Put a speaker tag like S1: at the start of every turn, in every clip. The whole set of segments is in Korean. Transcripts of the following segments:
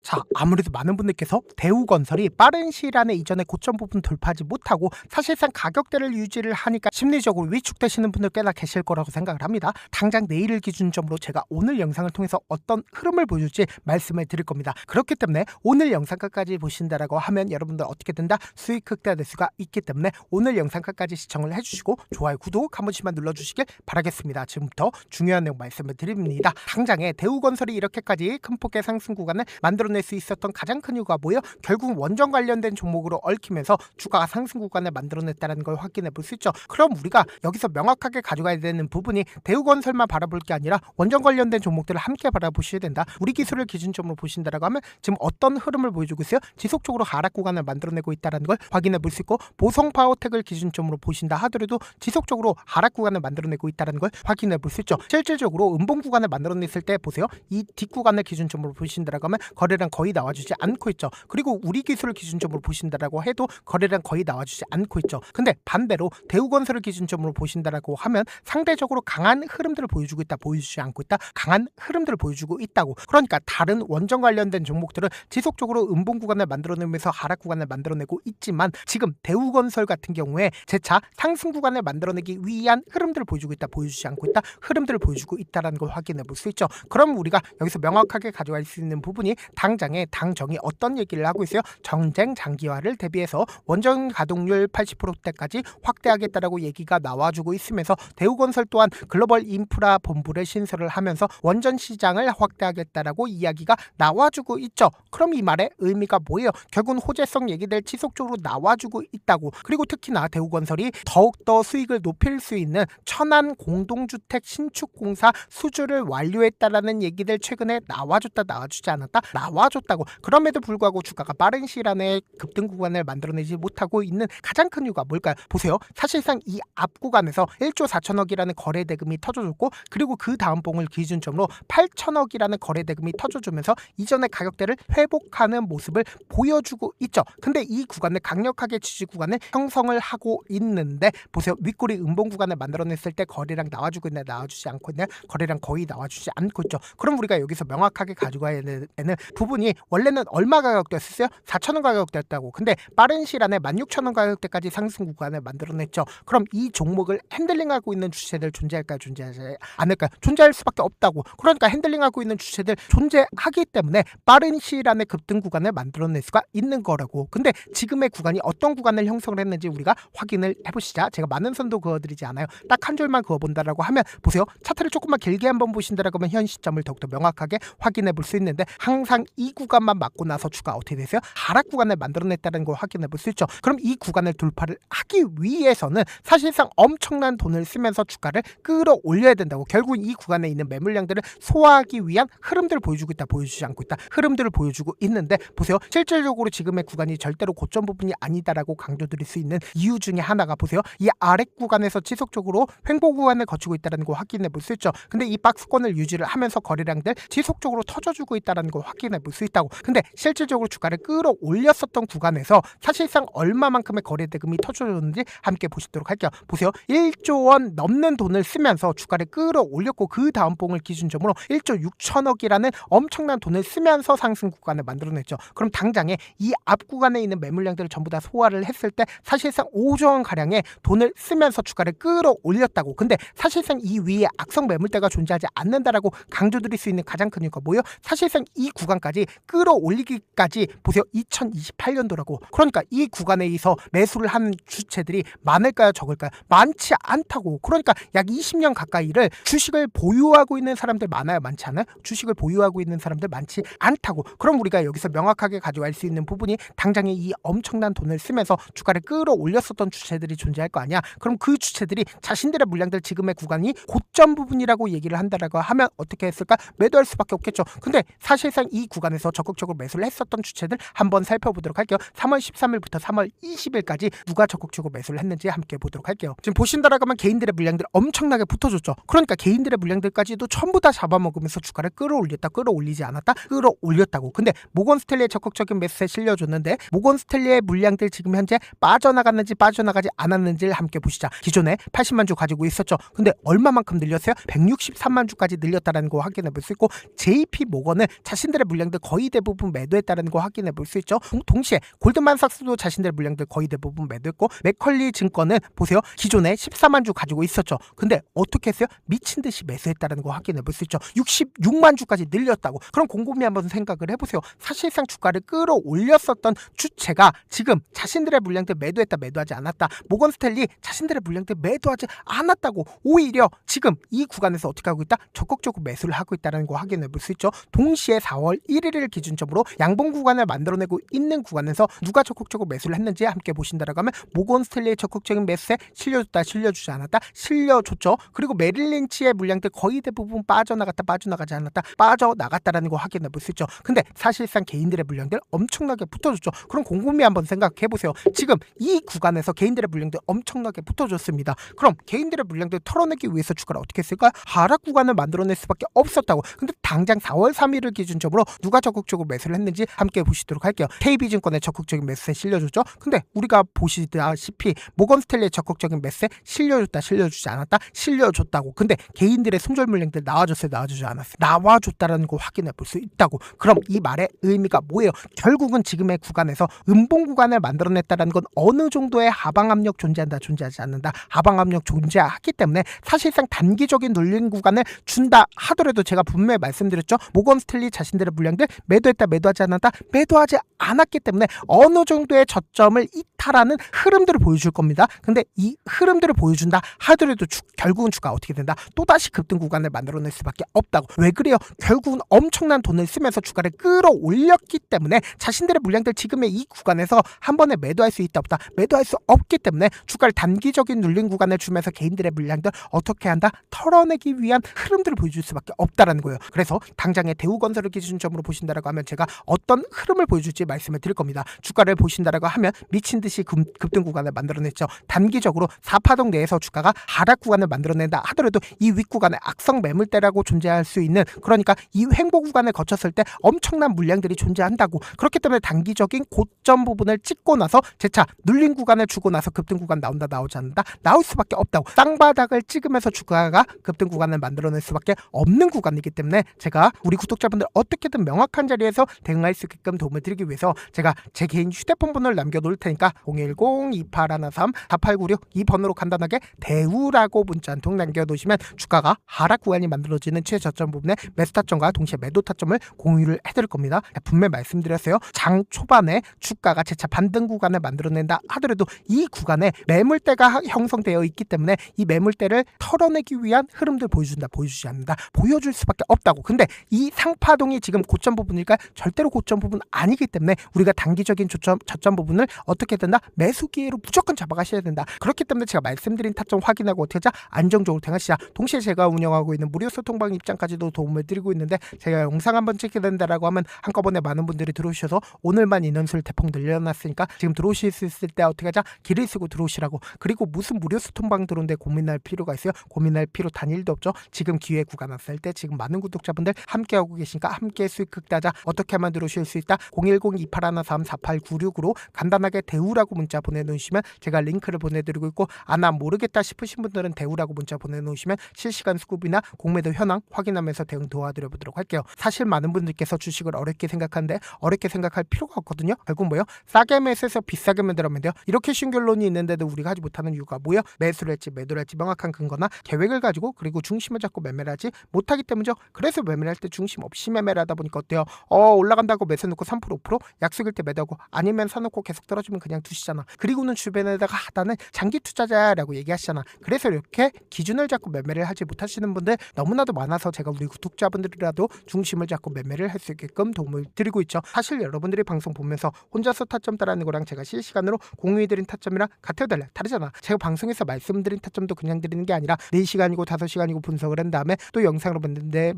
S1: 자, 아무래도 많은 분들께서 대우건설이 빠른 시일 안에 이전의 고점 부분 돌파하지 못하고 사실상 가격대를 유지를 하니까 심리적으로 위축되시는 분들 꽤나 계실 거라고 생각을 합니다. 당장 내일을 기준점으로 제가 오늘 영상을 통해서 어떤 흐름을 보여줄지 말씀을 드릴 겁니다. 그렇기 때문에 오늘 영상 끝까지 보신다라고 하면 여러분들 어떻게 된다? 수익 극대화될 수가 있기 때문에 오늘 영상 끝까지 시청을 해주시고 좋아요, 구독 한 번씩만 눌러주시길 바라겠습니다. 지금부터 중요한 내용 말씀을 드립니다. 당장에 대우건설이 이렇게까지 큰 폭의 상승 구간을 만들어낼 수 있었던 가장 큰 이유가 뭐예요? 결국 원전 관련된 종목으로 얽히면서 주가가 상승 구간을 만들어냈다는 걸 확인해 볼 수 있죠. 그럼 우리가 여기서 명확하게 가져가야 되는 부분이 대우건설만 바라볼 게 아니라 원전 관련된 종목들을 함께 바라보셔야 된다. 우리 기술을 기준점으로 보신다라고 하면 지금 어떤 흐름을 보여주고 있어요? 지속적으로 하락 구간을 만들어내고 있다는 걸 확인해 볼 수 있고, 보성파워텍을 기준점으로 보신다 하더라도 지속적으로 하락 구간을 만들어내고 있다는 걸 확인해 볼 수 있죠. 실질적으로 음봉 구간을 만들어냈을 때 보세요. 이 뒷구간을 기준점으로 보신다라고 하면 거래량 거의 나와주지 않고 있죠. 그리고 우리 기술을 기준점으로 보신다라고 해도 거래량 거의 나와주지 않고 있죠. 근데 반대로 대우건설을 기준점으로 보신다라고 하면 상대적으로 강한 흐름들을 보여주고 있다, 보여주지 않고 있다, 강한 흐름들을 보여주고 있다고. 그러니까 다른 원전 관련된 종목들은 지속적으로 음봉 구간을 만들어내면서 하락 구간을 만들어내고 있지만 지금 대우건설 같은 경우에 재차 상승 구간을 만들어내기 위한 흐름들을 보여주고 있다, 보여주지 않고 있다, 흐름들을 보여주고 있다는 걸 확인해 볼 수 있죠. 그럼 우리가 여기서 명확하게 가져갈 수 있는 부분이 당장에 당정이 어떤 얘기를 하고 있어요? 전쟁 장기화를 대비해서 원전 가동률 80%대까지 확대하겠다라고 얘기가 나와주고 있으면서 대우건설 또한 글로벌 인프라 본부를 신설을 하면서 원전 시장을 확대하겠다라고 이야기가 나와주고 있죠. 그럼 이 말의 의미가 뭐예요? 결국은 호재성 얘기들 지속적으로 나와주고 있다고. 그리고 특히나 대우건설이 더욱더 수익을 높일 수 있는 천안 공동주택 신축공사 수주를 완료했다라는 얘기들 최근에 나와주지 않았다? 나와줬다고. 그럼에도 불구하고 주가가 빠른 시일 안에 급등 구간을 만들어내지 못하고 있는 가장 큰 이유가 뭘까요? 보세요. 사실상 이 앞 구간에서 1조 4천억이라는 거래 대금이 터져줬고, 그리고 그 다음 봉을 기준점으로 8천억이라는 거래 대금이 터져주면서 이전의 가격대를 회복하는 모습을 보여주고 있죠. 근데 이 구간을 강력하게 지지 구간을 형성을 하고 있는데 보세요. 윗꼬리 음봉 구간을 만들어냈을 때 거래량 나와주고 있냐, 나와주지 않고 있냐? 거래량 거의 나와주지 않고 있죠. 그럼 우리가 여기서 명확하게 가져가야 되는 부분이 원래는 얼마 가격대였어요? 4천원 가격대였다고. 근데 빠른 시일 안에 16,000원 가격대까지 상승 구간을 만들어냈죠. 그럼 이 종목을 핸들링하고 있는 주체들 존재할까요? 존재하지 않을까요? 존재할 수밖에 없다고. 그러니까 핸들링하고 있는 주체들 존재하기 때문에 빠른 시일 안에 급등 구간을 만들어낼 수가 있는 거라고. 근데 지금의 구간이 어떤 구간을 형성을 했는지 우리가 확인을 해보시자. 제가 많은 선도 그어드리지 않아요. 딱 한 줄만 그어본다라고 하면 보세요. 차트를 조금만 길게 한번 보신다라고 하면 현 시점을 더욱더 명확하게 확인해 볼 수 있는데 항상 이 구간만 맞고 나서 주가 어떻게 되세요? 하락 구간을 만들어냈다는 걸 확인해 볼 수 있죠. 그럼 이 구간을 돌파를 하기 위해서는 사실상 엄청난 돈을 쓰면서 주가를 끌어올려야 된다고. 결국 이 구간에 있는 매물량들을 소화하기 위한 흐름들을 보여주고 있다, 보여주지 않고 있다, 흐름들을 보여주고 있는데 보세요. 실질적으로 지금의 구간이 절대로 고점 부분이 아니다라고 강조드릴 수 있는 이유 중에 하나가 보세요. 이 아래 구간에서 지속적으로 횡보 구간을 거치고 있다는 걸 확인해 볼 수 있죠. 근데 이 박스권을 유지를 하면서 거래량들 지속적으로 터져주고 있다는 걸 확인해 볼 수 있다고. 근데 실질적으로 주가를 끌어올렸었던 구간에서 사실상 얼마만큼의 거래 대금이 터져줬는지 함께 보시도록 할게요. 보세요. 1조 원 넘는 돈을 쓰면서 주가를 끌어올렸고 그 다음 봉을 기준점으로 1조 6천억이라는 엄청난 돈을 쓰면서 상승 구간을 만들어냈죠. 그럼 당장에 이 앞 구간에 있는 매물량들을 전부 다 소화를 했을 때 사실상 5조 원 가량의 돈을 쓰면서 주가를 끌어올렸다고. 근데 사실상 이 위에 악성 매물대가 존재하지 않는다라고 강조드릴 수 있는 가장 큰 이유가 뭐예요? 사실상 이 구간까지 끌어올리기까지 보세요. 2028년도라고. 그러니까 이 구간에서 매수를 하는 주체들이 많을까요, 적을까요? 많지 않다고. 그러니까 약 20년 가까이를 주식을 보유하고 있는 사람들 많아요, 많지 않아요? 주식을 보유하고 있는 사람들 많지 않다고. 그럼 우리가 여기서 명확하게 가져갈 수 있는 부분이 당장에 이 엄청난 돈을 쓰면서 주가를 끌어올렸었던 주체들이 존재할 거 아니야. 그럼 그 주체들이 자신들의 물량들 지금의 구간이 고점 부분이라고 얘기를 한다라고 하면 어떻게 했을까? 매도할 수밖에 없겠죠. 근데 사실상 이 구간에서 적극적으로 매수를 했었던 주체들 한번 살펴보도록 할게요. 3월 13일부터 3월 20일까지 누가 적극적으로 매수를 했는지 함께 보도록 할게요. 지금 보신다라고 하면 개인들의 물량들 엄청나게 붙어줬죠. 그러니까 개인들의 물량들까지도 전부 다 잡아먹으면서 주가를 끌어올렸다, 끌어올리지 않았다, 끌어올렸다고. 근데 모건스탠리의 적극적인 매수에 실려줬는데 모건스탠리의 물량들 지금 현재 빠져나갔는지 빠져나가지 않았는지를 함께 보시자. 기존에 80만 주 가지고 있었죠. 근데 얼마만큼 늘렸어요? 163만 주까지 늘렸다는 거 확인해 볼 수 있고 JP 모건은 자신들의 물량들 물량들 거의 대부분 매도했다는 거 확인해 볼 수 있죠. 동시에 골드만삭스도 자신들의 물량들 거의 대부분 매도했고, 맥컬리 증권은 보세요. 기존에 14만 주 가지고 있었죠. 근데 어떻게 했어요? 미친 듯이 매수했다는 거 확인해 볼 수 있죠. 66만 주까지 늘렸다고. 그럼 곰곰이 한번 생각을 해보세요. 사실상 주가를 끌어올렸었던 주체가 지금 자신들의 물량들 매도했다, 매도하지 않았다. 모건 스탠리 자신들의 물량들 매도하지 않았다고. 오히려 지금 이 구간에서 어떻게 하고 있다? 적극적으로 매수를 하고 있다는 거 확인해 볼 수 있죠. 동시에 4월 1일을 기준점으로 양봉 구간을 만들어내고 있는 구간에서 누가 적극적으로 매수를 했는지 함께 보신다라고 하면, 모건 스탠리의 적극적인 매수에 실려줬다, 실려주지 않았다, 실려줬죠. 그리고 메릴 린치의 물량들 거의 대부분 빠져나갔다, 빠져나가지 않았다, 빠져나갔다라는 거 확인해 볼 수 있죠. 근데 사실상 개인들의 물량들 엄청나게 붙어줬죠. 그럼 곰곰이 한번 생각해 보세요. 지금 이 구간에서 개인들의 물량들 엄청나게 붙어줬습니다. 그럼 개인들의 물량들 털어내기 위해서 주가를 어떻게 했을까? 하락 구간을 만들어낼 수밖에 없었다고. 근데 당장 4월 3일을 기준점으로 누가 적극적으로 매수를 했는지 함께 보시도록 할게요. KB증권의 적극적인 매수에 실려줬죠. 근데 우리가 보시다시피 모건 스탠리의 적극적인 매수에 실려줬다, 실려주지 않았다, 실려줬다고. 근데 개인들의 손절 물량들 나와줬어요, 나와주지 않았어요? 나와줬다라는 거 확인해 볼 수 있다고. 그럼 이 말의 의미가 뭐예요? 결국은 지금의 구간에서 음봉 구간을 만들어냈다는 건 어느 정도의 하방 압력 존재한다, 존재하지 않는다. 하방 압력 존재하기 때문에 사실상 단기적인 눌림 구간을 준다 하더라도, 제가 분명히 말씀드렸죠. 모건 스탠리 자신들의 물량들 매도했다, 매도하지 않았다, 매도하지 않았기 때문에 어느 정도의 저점을 이탈하는 흐름들을 보여줄 겁니다. 근데 이 흐름들을 보여준다 하더라도 결국은 주가 어떻게 된다? 또다시 급등 구간을 만들어낼 수밖에 없다고. 왜 그래요? 결국은 엄청난 돈을 쓰면서 주가를 끌어올렸기 때문에 자신들의 물량들 지금의 이 구간에서 한 번에 매도할 수 있다 보다 매도할 수 없기 때문에 주가를 단기적인 눌림 구간을 주면서 개인들의 물량들 어떻게 한다? 털어내기 위한 흐름들을 보여줄 수밖에 없다라는 거예요. 그래서 당장의 대우건설을 기준점으로 보신다라고 하면 제가 어떤 흐름을 보여줄지 말씀을 드릴 겁니다. 주가를 보신다라고 하면 미친 듯이 급등 구간을 만들어냈죠. 단기적으로 4파동 내에서 주가가 하락 구간을 만들어낸다 하더라도 이 윗구간에 악성 매물대라고 존재할 수 있는, 그러니까 이 횡보 구간을 거쳤을 때 엄청난 물량들이 존재한다고. 그렇기 때문에 단기적인 고점 부분을 찍고 나서 재차 눌린 구간을 주고 나서 급등 구간 나온다, 나오지 않는다, 나올 수밖에 없다고. 쌍바닥을 찍으면서 주가가 급등 구간을 만들어낼 수밖에 없는 구간이기 때문에 제가 우리 구독자분들 어떻게든 명확한 자리에서 대응할 수 있게끔 도움을 드리기 위해서 제가 제 개인 휴대폰 번호를 남겨놓을 테니까 010-2813-4896 이 번호로 간단하게 대우라고 문자 한 통 남겨놓으시면 주가가 하락 구간이 만들어지는 최저점 부분에 매수 타점과 동시에 매도 타점을 공유를 해드릴 겁니다. 분명히 말씀드렸어요. 장 초반에 주가가 재차 반등 구간을 만들어낸다 하더라도 이 구간에 매물대가 형성되어 있기 때문에 이 매물대를 털어내기 위한 흐름들 보여준다, 보여주지 않는다, 보여줄 수밖에 없다고. 근데 이 상파동이 지금 고점 부분일까? 절대로 고점 부분 아니기 때문에 우리가 단기적인 저점 부분을 어떻게 된다? 매수 기회로 무조건 잡아가셔야 된다. 그렇기 때문에 제가 말씀드린 타점 확인하고 어떻게 하자? 안정적으로 대응하시자. 동시에 제가 운영하고 있는 무료 소통방 입장까지도 도움을 드리고 있는데, 제가 영상 한번 찍게 된다라고 하면 한꺼번에 많은 분들이 들어오셔서 오늘만 인원수를 대폭 늘려놨으니까 지금 들어오실 수 있을 때 어떻게 하자? 길을 쓰고 들어오시라고. 그리고 무슨 무료 소통방 들어오는데 고민할 필요가 있어요? 고민할 필요 단일도 없죠. 지금 기회 구간 왔을 때 지금 많은 구독자분들 함께하고 계시니까 함께 수익 극대하자. 어떻게 하면 들어오실 수 있다? 010-2813-4896으로 간단하게 대우라고 문자 보내놓으시면 제가 링크를 보내드리고 있고, 나 모르겠다 싶으신 분들은 대우라고 문자 보내놓으시면 실시간 수급이나 공매도 현황 확인하면서 대응 도와드려보도록 할게요. 사실 많은 분들께서 주식을 어렵게 생각하는데 어렵게 생각할 필요가 없거든요. 결국 뭐예요? 싸게 매수해서 비싸게 만들면 돼요. 이렇게 쉬운 결론이 있는데도 우리가 하지 못하는 이유가 뭐예요? 매수를 할지 매도를 할지 명확한 근거나 계획을 가지고, 그리고 중심을 잡고 매매를 하지 못하기 때문이죠. 그래서 매매를 할 때 중심 없이 매매를 하다 보니까 어때요? 올라간다고 매수 놓고 3% 5% 약속일 때 매도하고, 아니면 사놓고 계속 떨어지면 그냥 두시잖아. 그리고는 주변에다가 나는 장기 투자자라고 얘기하시잖아. 그래서 이렇게 기준을 잡고 매매를 하지 못하시는 분들 너무나도 많아서 제가 우리 구독자분들이라도 중심을 잡고 매매를 할 수 있게끔 도움을 드리고 있죠. 사실 여러분들이 방송 보면서 혼자서 타점 따라하는 거랑 제가 실시간으로 공유해드린 타점이랑 같아요, 달라요? 다르잖아. 제가 방송에서 말씀드린 타점도 그냥 드리는 게 아니라 4시간이고 5시간이고 분석을 한 다음에 또 영상으로 만드는데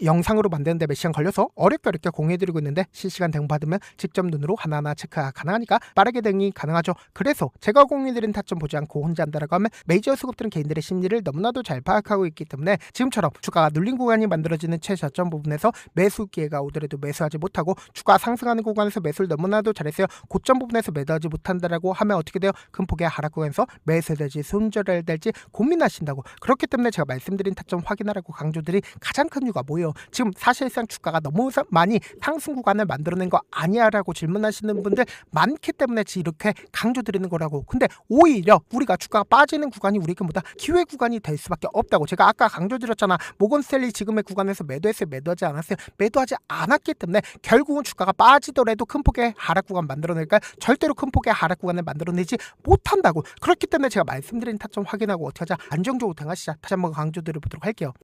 S1: 영상으로 만드는데 몇 시간 걸려서 어렵게 공유해드리고 있는데, 실시간 대응 받으면 직접 눈으로 하나하나 체크가 가능하니까 빠르게 등이 가능하죠. 그래서 제가 공유드린 타점 보지 않고 혼자 한다라고 하면 메이저 수급들은 개인들의 심리를 너무나도 잘 파악하고 있기 때문에 지금처럼 주가가 눌린 구간이 만들어지는 최저점 부분에서 매수 기회가 오더라도 매수하지 못하고 주가 상승하는 구간에서 매수를 너무나도 잘했어요. 고점 부분에서 매도하지 못한다라고 하면 어떻게 돼요? 큰 폭의 하락 구간에서 매수될지 손절해야 될지 고민하신다고. 그렇기 때문에 제가 말씀드린 타점 확인하라고 강조들이 가장 큰 이유가 뭐예요? 지금 사실상 주가가 너무 많이 상승 구간을 만들어낸 거 아니야 라고 질문하시는 분들 많기 때문에 이렇게 강조드리는 거라고. 근데 오히려 우리가 주가가 빠지는 구간이 우리에게보다 기회 구간이 될 수밖에 없다고. 제가 아까 강조드렸잖아. 모건스탠리 지금의 구간에서 매도했어요? 매도하지 않았어요? 매도하지 않았기 때문에 결국은 주가가 빠지더라도 큰 폭의 하락 구간 만들어낼까? 절대로 큰 폭의 하락 구간을 만들어내지 못한다고. 그렇기 때문에 제가 말씀드린 타점 확인하고 어떻게 하자? 안정적으로 대응하시자. 다시 한번 강조드려 보도록 할게요.